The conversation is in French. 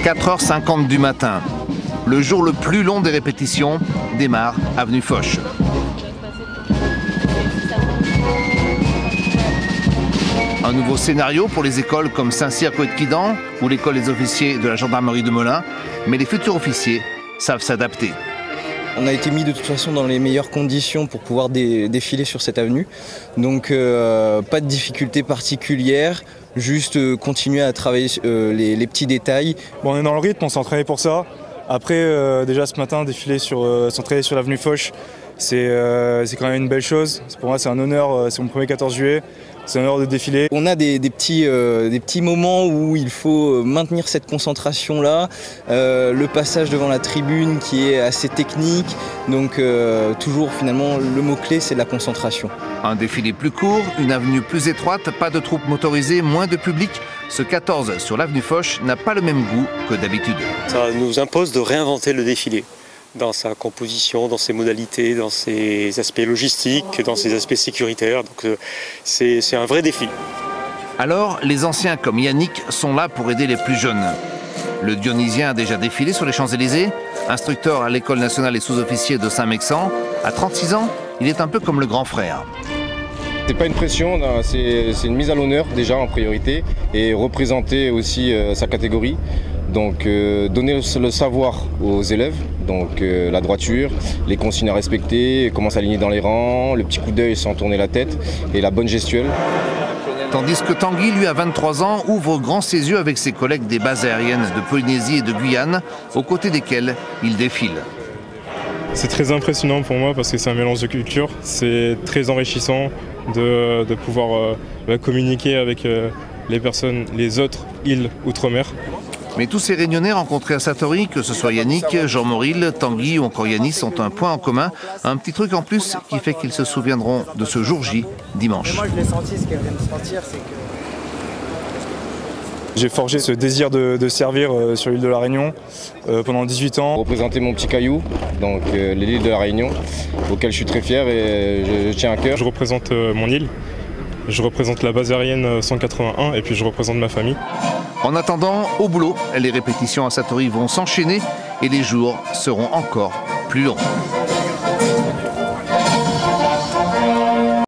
4h50 du matin. Le jour le plus long des répétitions démarre avenue Foch. Un nouveau scénario pour les écoles comme Saint-Cyr-Coët-Quidan ou l'école des officiers de la gendarmerie de Melun, mais les futurs officiers savent s'adapter. On a été mis de toute façon dans les meilleures conditions pour pouvoir défiler sur cette avenue. Donc pas de difficultés particulières, juste continuer à travailler les petits détails. Bon, on est dans le rythme, on s'est entraîné pour ça. Après, déjà ce matin, s'entraîner sur l'avenue Foch, c'est quand même une belle chose. Pour moi, c'est un honneur, c'est mon premier 14 juillet. C'est un honneur de défiler. On a des petits moments où il faut maintenir cette concentration-là. Le passage devant la tribune qui est assez technique. Donc toujours finalement le mot-clé c'est la concentration. Un défilé plus court, une avenue plus étroite, pas de troupes motorisées, moins de public. Ce 14 sur l'avenue Foch n'a pas le même goût que d'habitude. Ça nous impose de réinventer le défilé. Dans sa composition, dans ses modalités, dans ses aspects logistiques, dans ses aspects sécuritaires. Donc c'est un vrai défi. Alors, les anciens comme Yannick sont là pour aider les plus jeunes. Le Dionysien a déjà défilé sur les Champs-Élysées, instructeur à l'École nationale des sous-officiers de Saint-Mexan. À 36 ans, il est un peu comme le grand frère. C'est pas une pression, c'est une mise à l'honneur déjà en priorité et représenter aussi sa catégorie. Donc donner le savoir aux élèves, donc la droiture, les consignes à respecter, comment s'aligner dans les rangs, le petit coup d'œil sans tourner la tête et la bonne gestuelle. Tandis que Tanguy, lui, à 23 ans, ouvre grand ses yeux avec ses collègues des bases aériennes de Polynésie et de Guyane, aux côtés desquels il défile. C'est très impressionnant pour moi parce que c'est un mélange de cultures. C'est très enrichissant de pouvoir communiquer avec les personnes, les autres îles outre-mer. Mais tous ces Réunionnais rencontrés à Satory, que ce soit Yannick, Jean Moril, Tanguy ou encore Yanis, ont un point en commun, un petit truc en plus qui fait qu'ils se souviendront de ce jour J, dimanche. Moi je l'ai senti, ce qu'elle vient de sentir, c'est que... J'ai forgé ce désir de servir sur l'île de la Réunion pendant 18 ans. Représenter mon petit caillou, donc l'île de la Réunion, auquel je suis très fier et je tiens à cœur. Je représente mon île, je représente la base aérienne 181 et puis je représente ma famille. En attendant, au boulot, les répétitions à Satory vont s'enchaîner et les jours seront encore plus longs.